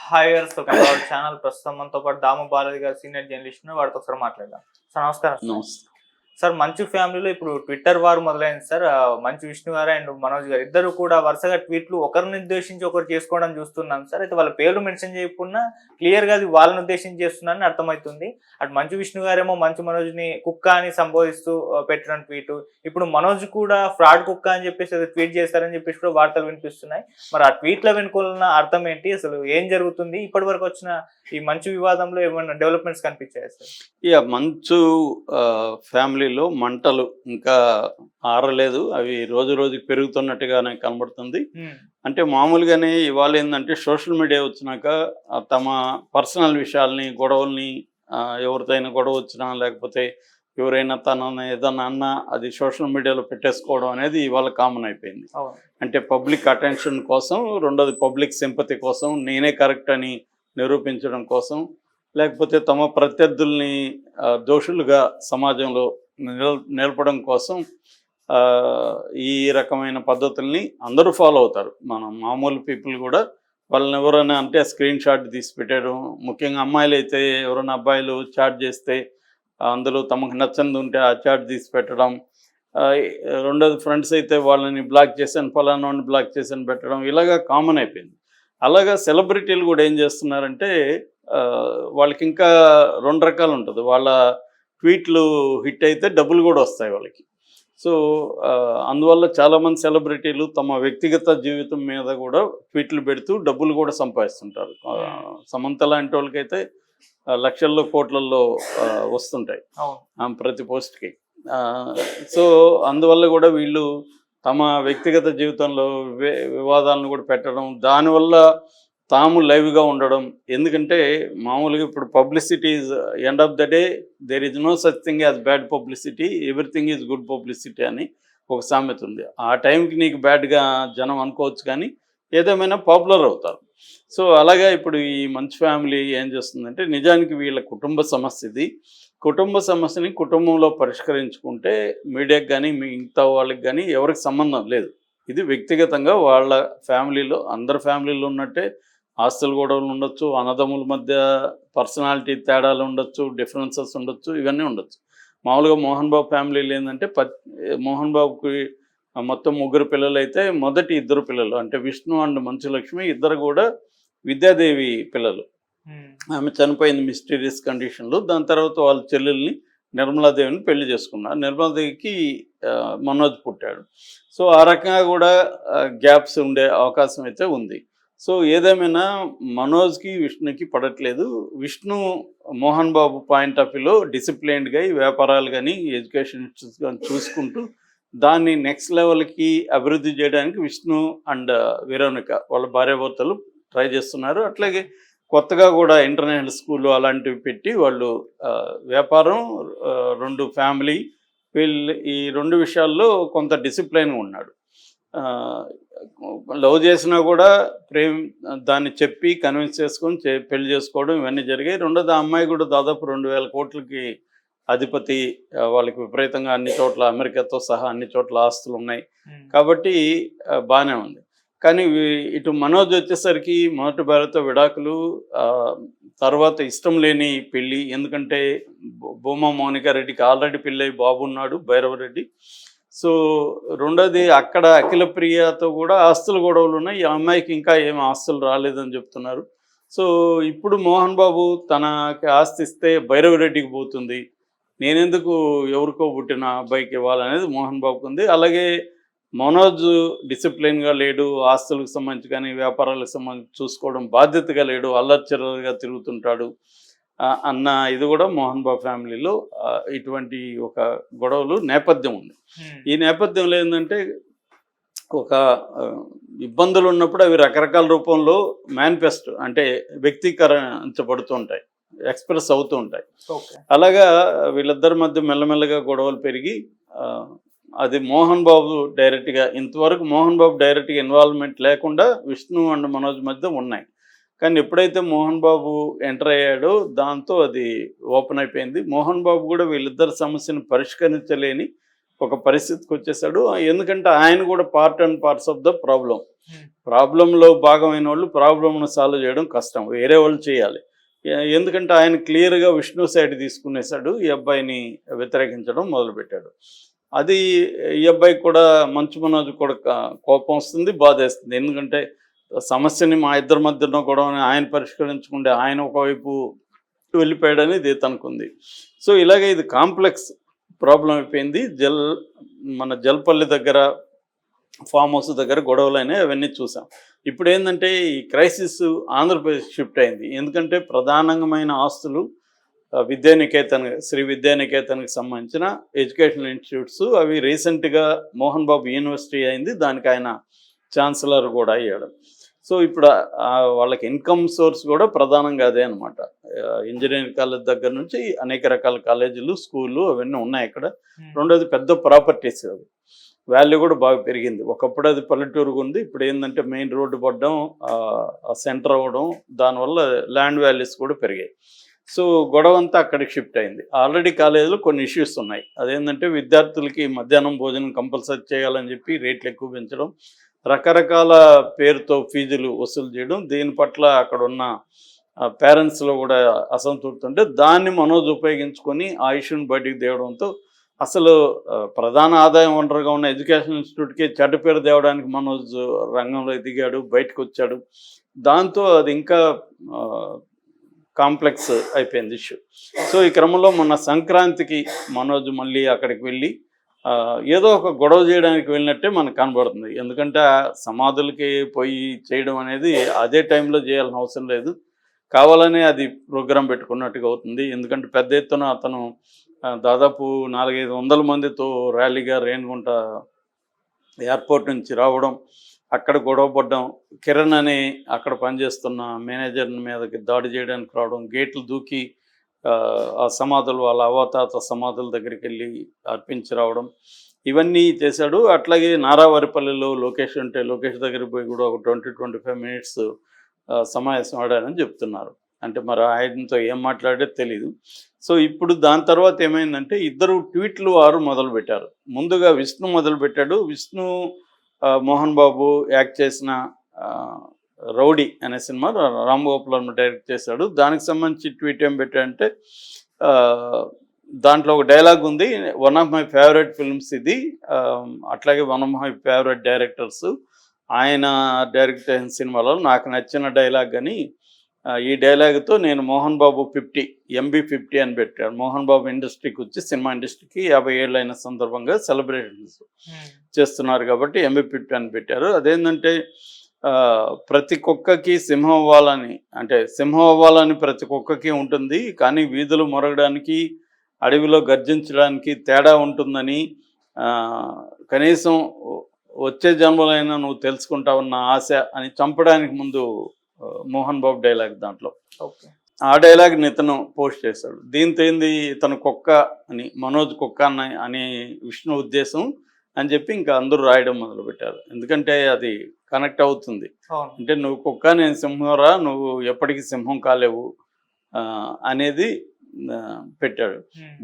Hi గారు కనబడు channel ప్రస్తుతం మనతో పాటు దాము బాలాజీ గారు సీనియర్ జర్నలిస్ట్ వారితో ఒకసారి మాట్లాడదాం. సార్ నమస్కారం. నమస్తే. సార్ మంచు ఫ్యామిలీలో ఇప్పుడు ట్విట్టర్ వార్ మొదలైంది సార్. మంచు విష్ణు గారు అండ్ మనోజ్ గారు ఇద్దరు కూడా వరుసగా ట్వీట్లు ఒకరిని ఉద్దేశించి ఒకరు చేసుకోవడం చూస్తున్నాం సార్. అయితే వాళ్ళ పేర్లు మెన్షన్ చేయకుండా క్లియర్ గా అది వాళ్ళని ఉద్దేశించి చేస్తున్నారని అర్థమవుతుంది. అటు మంచు విష్ణు గారేమో మంచు మనోజ్ ని కుక్క అని సంబోధిస్తూ పెట్టిన ట్వీట్, ఇప్పుడు మనోజ్ కూడా ఫ్రాడ్ కుక్క అని చెప్పేసి ట్వీట్ చేశారని చెప్పేసి కూడా వార్తలు వినిపిస్తున్నాయి. మరి ఆ ట్వీట్ల వెనుకున్న అర్థం ఏంటి, అసలు ఏం జరుగుతుంది, ఇప్పటి వరకు వచ్చిన ఈ మంచు వివాదంలో ఏమైనా డెవలప్మెంట్స్ కనిపించాయి సార్? మంచు ఫ్యామిలీలో మంటలు ఇంకా ఆరలేదు, అవి రోజు రోజుకి పెరుగుతున్నట్టుగానే కనబడుతుంది. అంటే మామూలుగానే ఇవాళ ఏంటంటే సోషల్ మీడియా వచ్చినాక తమ పర్సనల్ విషయాల్ని, గొడవల్ని, ఎవరితో గొడవ వచ్చినా లేకపోతే ఎవరైనా తనని ఏదన్నా అన్నా అది సోషల్ మీడియాలో పెట్టేసుకోవడం అనేది ఇవాళ కామన్ అయిపోయింది. అంటే పబ్లిక్ అటెన్షన్ కోసం, రెండోది పబ్లిక్ సింపతి కోసం, నేనే కరెక్ట్ అని నిరూపించడం కోసం, లేకపోతే తమ ప్రత్యర్థుల్ని దోషులుగా సమాజంలో నిలపడం కోసం ఈ రకమైన పద్ధతుల్ని అందరూ ఫాలో అవుతారు. మనం మామూలు పీపుల్ కూడా వాళ్ళని ఎవరైనా అంటే స్క్రీన్ షాట్ తీసి పెట్టడం, ముఖ్యంగా అమ్మాయిలు అయితే ఎవరైనా అబ్బాయిలు చాట్ చేస్తే అందులో తమకు నచ్చనిది ఉంటే ఆ చాట్ తీసి పెట్టడం, రెండోది ఫ్రెండ్స్ అయితే వాళ్ళని బ్లాక్ చేశాను, ఫలానా వాడిని బ్లాక్ చేశాను పెట్టడం, ఇలాగా కామన్ అయిపోయింది. అలాగా సెలబ్రిటీలు కూడా ఏం చేస్తున్నారంటే వాళ్ళకి ఇంకా రెండు రకాలు ఉంటుంది. వాళ్ళ ట్వీట్లు హిట్ అయితే డబ్బులు కూడా వస్తాయి వాళ్ళకి. సో అందువల్ల చాలామంది సెలబ్రిటీలు తమ వ్యక్తిగత జీవితం మీద కూడా ట్వీట్లు పెడుతూ డబ్బులు కూడా సంపాదిస్తుంటారు. సమంత లాంటి వాళ్ళకైతే లక్షల్లో కోట్లల్లో వస్తుంటాయి ప్రతి పోస్ట్కి. సో అందువల్ల కూడా వీళ్ళు తమ వ్యక్తిగత జీవితంలో వివాదాలను కూడా పెట్టడం, దానివల్ల తాము లైవ్గా ఉండడం. ఎందుకంటే మామూలుగా ఇప్పుడు publicity is end of the day, there is no such thing as bad publicity, everything is good publicity అని ఒక సామెత ఉంది. ఆ టైంకి నీకు బ్యాడ్గా జనం అనుకోవచ్చు, కానీ ఏదేమైనా పాపులర్ అవుతారు. సో అలాగా ఇప్పుడు ఈ మంచు ఫ్యామిలీ ఏం చేస్తుందంటే, నిజానికి వీళ్ళ కుటుంబ సమస్య ఇది. కుటుంబ సమస్యని కుటుంబంలో పరిష్కరించుకుంటే మీడియాకి కానీ మిగతా వాళ్ళకి కానీ ఎవరికి సంబంధం లేదు. ఇది వ్యక్తిగతంగా వాళ్ళ ఫ్యామిలీలో, అందరి ఫ్యామిలీలో ఉన్నట్టే ఆస్తుల గొడవలు ఉండొచ్చు, అన్నదమ్ముల మధ్య పర్సనాలిటీ తేడాలు ఉండొచ్చు, డిఫరెన్సెస్ ఉండొచ్చు, ఇవన్నీ ఉండొచ్చు. మామూలుగా మోహన్ బాబు ఫ్యామిలీలో ఏంటంటే మోహన్ బాబుకి మొత్తం 3 పిల్లలు అయితే మొదటి 2 పిల్లలు అంటే విష్ణు అండ్ మంచులక్ష్మి ఇద్దరు కూడా విద్యాదేవి పిల్లలు. ఆమె చనిపోయింది మిస్టీరియస్ కండిషన్లో. దాని తర్వాత వాళ్ళ చెల్లెల్ని నిర్మలాదేవిని పెళ్లి చేసుకున్నారు. నిర్మలాదేవికి మనోజ్ పుట్టాడు. సో ఆ రకంగా కూడా గ్యాప్స్ ఉండే అవకాశం అయితే ఉంది. సో ఏదేమైనా మనోజ్కి విష్ణుకి పడట్లేదు. విష్ణు మోహన్ బాబు పాయింట్ ఆఫ్ వ్యూలో డిసిప్లైన్డ్గా ఈ వ్యాపారాలు కానీ ఎడ్యుకేషన్ కానీ చూసుకుంటూ దాన్ని నెక్స్ట్ లెవెల్కి అభివృద్ధి చేయడానికి విష్ణు అండ్ వెరోనిక వాళ్ళ భార్యాభర్తలు ట్రై చేస్తున్నారు. అట్లాగే కొత్తగా కూడా ఇంటర్నేషనల్ స్కూళ్ళు అలాంటివి పెట్టి వాళ్ళు వ్యాపారం, 2 ఫ్యామిలీ, వీళ్ళు ఈ 2 విషయాల్లో కొంత డిసిప్లైన్గా ఉన్నాడు. లవ్ చేసినా కూడా దాన్ని చెప్పి కన్విన్స్ చేసుకొని పెళ్లి చేసుకోవడం ఇవన్నీ జరిగాయి. రెండోది ఆ అమ్మాయి కూడా దాదాపు 2000 కోట్లకి అధిపతి. వాళ్ళకి విపరీతంగా అన్ని చోట్ల, అమెరికాతో సహా అన్ని చోట్ల ఆస్తులు ఉన్నాయి. కాబట్టి బాగానే ఉంది. కానీ ఇటు మనోజ్ వచ్చేసరికి మొదటి భార్యతో విడాకులు, తర్వాత ఇష్టం లేని పెళ్ళి. ఎందుకంటే భూమా మౌనికా రెడ్డికి ఆల్రెడీ పెళ్ళి బాబు ఉన్నాడు, భైరవరెడ్డి. సో రెండోది అక్కడ అఖిల ప్రియతో కూడా ఆస్తుల గొడవలు ఉన్నాయి. ఈ అమ్మాయికి ఇంకా ఏం ఆస్తులు రాలేదని చెప్తున్నారు. సో ఇప్పుడు మోహన్ బాబు తనకి ఆస్తి ఇస్తే భైరవరెడ్డికి పోతుంది, నేనెందుకు ఎవరికో పుట్టిన అబ్బాయికి ఇవ్వాలనేది మోహన్ బాబుకు ఉంది. అలాగే మనోజ్ డిసిప్లిన్గా లేడు, ఆస్తులకు సంబంధించి కానీ వ్యాపారాలకు సంబంధించి చూసుకోవడం బాధ్యతగా లేడు, అల్లర్చరగా తిరుగుతుంటాడు అన్న ఇది కూడా మోహన్ బాబు ఫ్యామిలీలో ఇటువంటి ఒక గొడవలు నేపథ్యం ఉంది. ఈ నేపథ్యంలో ఏంటంటే ఒక ఇబ్బందులు ఉన్నప్పుడు అవి రకరకాల రూపంలో మేనిఫెస్టో అంటే వ్యక్తీకరించబడుతూ ఉంటాయి, ఎక్స్ప్రెస్ అవుతూ ఉంటాయి. అలాగా వీళ్ళిద్దరి మధ్య మెల్లమెల్లగా గొడవలు పెరిగి అది మోహన్ బాబు డైరెక్ట్గా, ఇంతవరకు మోహన్ బాబు డైరెక్ట్గా ఇన్వాల్వ్మెంట్ లేకుండా విష్ణు అండ్ మనోజ్ మధ్య ఉన్నాయి. కానీ ఎప్పుడైతే మోహన్ బాబు ఎంటర్ అయ్యాడో దాంతో అది ఓపెన్ అయిపోయింది. మోహన్ బాబు కూడా వీళ్ళిద్దరి సమస్యను పరిష్కరించలేని ఒక పరిస్థితికి వచ్చేసాడు. ఎందుకంటే ఆయన కూడా part and parts of the problem. ప్రాబ్లంలో భాగమైన వాళ్ళు ప్రాబ్లంను సాల్వ్ చేయడం కష్టం, వేరే వాళ్ళు చేయాలి. ఎందుకంటే ఆయన క్లియర్గా విష్ణు సైడ్ తీసుకునేసాడు, ఈ అబ్బాయిని వ్యతిరేకించడం మొదలుపెట్టాడు. అది ఈ అబ్బాయికి కూడా మంచు మనోజ్ కూడా కోపం వస్తుంది, బాధేస్తుంది. ఎందుకంటే సమస్యని మా ఇద్దరి మధ్యలో కూడా ఆయన పరిష్కరించుకుంటే ఆయన ఒకవైపు వెళ్ళిపోయాడని ఇది తనకుంది. సో ఇలాగే ఇది కాంప్లెక్స్ ప్రాబ్లం అయిపోయింది. మన జల్పల్లి దగ్గర ఫామ్ హౌస్ దగ్గర గొడవలైనా అవన్నీ చూసాం. ఇప్పుడు ఏంటంటే ఈ క్రైసిస్ ఆంధ్రప్రదేశ్ షిఫ్ట్ అయింది. ఎందుకంటే ప్రధానమైన ఆస్తులు విద్యానికేతన్, శ్రీ విద్యానికేతన్కి సంబంధించిన ఎడ్యుకేషనల్ ఇన్స్టిట్యూట్స్, అవి రీసెంట్గా మోహన్ బాబు యూనివర్సిటీ అయింది, దానికి ఆయన ఛాన్సలర్ కూడా అయ్యాడు. సో ఇప్పుడు వాళ్ళకి ఇన్కమ్ సోర్స్ కూడా ప్రధానంగా అదే అనమాట. ఇంజనీరింగ్ కాలేజ్ దగ్గర నుంచి అనేక రకాల కాలేజీలు, స్కూళ్ళు అవన్నీ ఉన్నాయి ఇక్కడ. రెండోది పెద్ద ప్రాపర్టీస్, అవి వాల్యూ కూడా బాగా పెరిగింది. ఒకప్పుడు అది పల్లెటూరుగా ఉంది, ఇప్పుడు ఏంటంటే మెయిన్ రోడ్డు పడడం, సెంటర్ అవ్వడం, దానివల్ల ల్యాండ్ వాల్యూస్ కూడా పెరిగాయి. సో గొడవ అంతా అక్కడికి షిఫ్ట్ అయింది. ఆల్రెడీ కాలేజీలో కొన్ని ఇష్యూస్ ఉన్నాయి. అదేంటంటే విద్యార్థులకి మధ్యాహ్నం భోజనం కంపల్సరీ చేయాలని చెప్పి రేట్లు ఎక్కువ పెంచడం, రకరకాల పేరుతో ఫీజులు వసూలు చేయడం, దీని పట్ల అక్కడ ఉన్న పేరెంట్స్లో కూడా అసంతృప్తి ఉంటే దాన్ని మనోజ్ ఉపయోగించుకొని ఆ ఇష్యూని బయటికి తేవడంతో అసలు ప్రధాన ఆదాయం వనరుగా ఉన్న ఎడ్యుకేషన్ ఇన్స్టిట్యూట్కి చెడ్డ పేరు తేవడానికి మనోజ్ రంగంలో దిగాడు, బయటకు వచ్చాడు. దాంతో అది ఇంకా కాంప్లెక్స్ అయిపోయింది ఇష్యూ. సో ఈ క్రమంలో మొన్న సంక్రాంతికి మనోజ్ మళ్ళీ అక్కడికి వెళ్ళి ఏదో ఒక గొడవ చేయడానికి వెళ్ళినట్టే మనకు కనబడుతుంది. ఎందుకంటే సమాధులకి పోయి చేయడం అనేది అదే టైంలో చేయాల్సిన అవసరం లేదు, కావాలనే అది ప్రోగ్రాం పెట్టుకున్నట్టుగా అవుతుంది. ఎందుకంటే పెద్ద ఎత్తున అతను దాదాపు 400-500 మందితో ర్యాలీగా రేణిగుంట ఎయిర్పోర్ట్ నుంచి రావడం, అక్కడ గొడవ పడ్డం, కిరణ్ అని అక్కడ పనిచేస్తున్న మేనేజర్ మీదకి దాడి చేయడానికి రావడం, గేట్లు దూకి ఆ సమాధులు, వాళ్ళ అవతాత సమాధుల దగ్గరికి వెళ్ళి అర్పించి రావడం, ఇవన్నీ చేశాడు. అట్లాగే నారావారిపల్లిలో లోకేష్ ఉంటే లోకేష్ దగ్గరికి పోయి కూడా ఒక 20-25 మినిట్స్ సమావేశం ఆడారని చెప్తున్నారు. అంటే మరి ఆయనతో ఏం మాట్లాడే తెలీదు. సో ఇప్పుడు దాని తర్వాత ఏమైందంటే ఇద్దరు ట్వీట్లు వారు మొదలుపెట్టారు. ముందుగా విష్ణు మొదలుపెట్టాడు. విష్ణు మోహన్ బాబు యాక్ట్ చేసిన రౌడీ అనే సినిమా రామ్ గోపాల్ వర్మ డైరెక్ట్ చేశాడు. దానికి సంబంధించి ట్వీట్ ఏం పెట్టాడంటే దాంట్లో ఒక డైలాగ్ ఉంది, one of my favourite films ఇది, అట్లాగే one of my favourite directors, ఆయన డైరెక్ట్ అయిన సినిమాలో నాకు నచ్చిన డైలాగ్ అని, ఈ డైలాగ్తో నేను మోహన్ బాబు 50 MB50 అని పెట్టాడు. మోహన్ బాబు ఇండస్ట్రీకి వచ్చి సినిమా ఇండస్ట్రీకి 50 ఏళ్ళు అయిన సందర్భంగా సెలబ్రేషన్స్ చేస్తున్నారు కాబట్టి MB50 అని పెట్టారు. అదేంటంటే ప్రతి కుక్కకి సింహం అవ్వాలని, అంటే సింహం అవ్వాలని ప్రతి కుక్కకి ఉంటుంది, కానీ వీధులు మొరగడానికి, అడవిలో గర్జించడానికి తేడా ఉంటుందని, కనీసం వచ్చే జన్మలైనా నువ్వు తెలుసుకుంటావన్న ఆశ అని చంపడానికి ముందు మోహన్ బాబు డైలాగ్ దాంట్లో. ఓకే, ఆ డైలాగ్ని ఇతను పోస్ట్ చేశాడు. దీంతో ఏంది, ఇతను కుక్క అని, మనోజ్ కుక్క అని విష్ణు ఉద్దేశం అని చెప్పి ఇంకా అందరూ రాయడం మొదలుపెట్టారు. ఎందుకంటే అది కనెక్ట్ అవుతుంది. అంటే నువ్వు కుక్క, నేను సింహంరా, నువ్వు ఎప్పటికీ సింహం కాలేవు అనేది పెట్టాడు.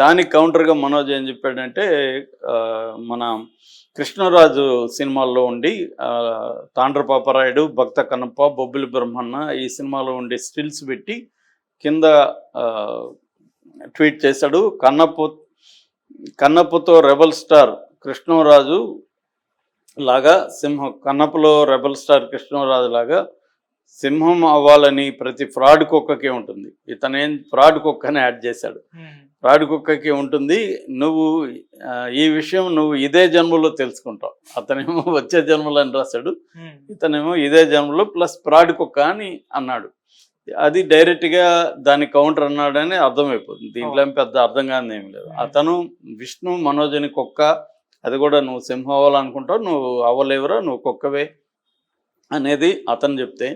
దానికి కౌంటర్గా మనోజ్ ఏం చెప్పాడంటే, మన కృష్ణరాజు సినిమాల్లో ఉండి తాండ్రపాపరాయుడు, భక్త కన్నప్ప, బొబ్బిలి బ్రహ్మన్న ఈ సినిమాలో ఉండి స్టిల్స్ పెట్టి కింద ట్వీట్ చేశాడు. కన్నప్పతో రెబల్ స్టార్ కృష్ణరాజు లాగా సింహం, కన్నప్పలో రెబల్ స్టార్ కృష్ణరాజు లాగా సింహం అవ్వాలని ప్రతి ఫ్రాడ్ కుక్కకి ఉంటుంది. ఇతనేం ఫ్రాడ్ కుక్కని యాడ్ చేశాడు. ఫ్రాడ్ కుక్కకి ఉంటుంది, నువ్వు ఈ విషయం నువ్వు ఇదే జన్మలో తెలుసుకుంటావు. అతనేమో వచ్చే జన్మలో అని రాశాడు, ఇతనేమో ఇదే జన్మలో ప్లస్ ఫ్రాడ్ కుక్క అని అన్నాడు. అది డైరెక్ట్గా దాని కౌంటర్ అన్నాడని అర్థమైపోతుంది. దీంట్లో పెద్ద అర్థం కాని ఏం లేదు. అతను విష్ణు మనోజ్ని కుక్క, అది కూడా నువ్వు సింహం అవ్వాలనుకుంటావు, నువ్వు అవ్వలేవురా, నువ్వు కుక్కవే అనేది అతను చెప్తే,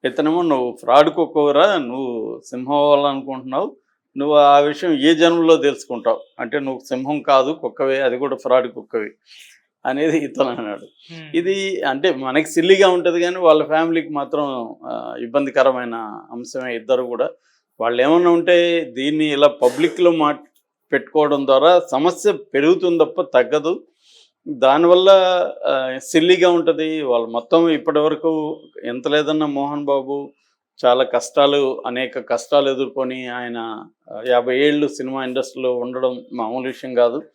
ఇతనేమో నువ్వు ఫ్రాడ్ కుక్కవరా, నువ్వు సింహం అవ్వాలనుకుంటున్నావు, నువ్వు ఆ విషయం ఏ జన్మలో తెలుసుకుంటావు, అంటే నువ్వు సింహం కాదు కుక్కవే, అది కూడా ఫ్రాడ్ కుక్కవే అనేది ఇతను అన్నాడు. ఇది అంటే మనకి సిల్లిగా ఉంటుంది కానీ వాళ్ళ ఫ్యామిలీకి మాత్రం ఇబ్బందికరమైన అంశమే. ఇద్దరు కూడా వాళ్ళు ఏమన్నా ఉంటే దీన్ని ఇలా పబ్లిక్లో పెట్టుకోవడం ద్వారా సమస్య పెరుగుతుంది తప్ప తగ్గదు. దానివల్ల సిల్లీగా ఉంటుంది. వాళ్ళు మొత్తం ఇప్పటి వరకు ఎంత లేదన్నా మోహన్ బాబు చాలా అనేక కష్టాలు ఎదుర్కొని ఆయన 50 ఏళ్ళు సినిమా ఇండస్ట్రీలో ఉండడం మామూలు విషయం కాదు.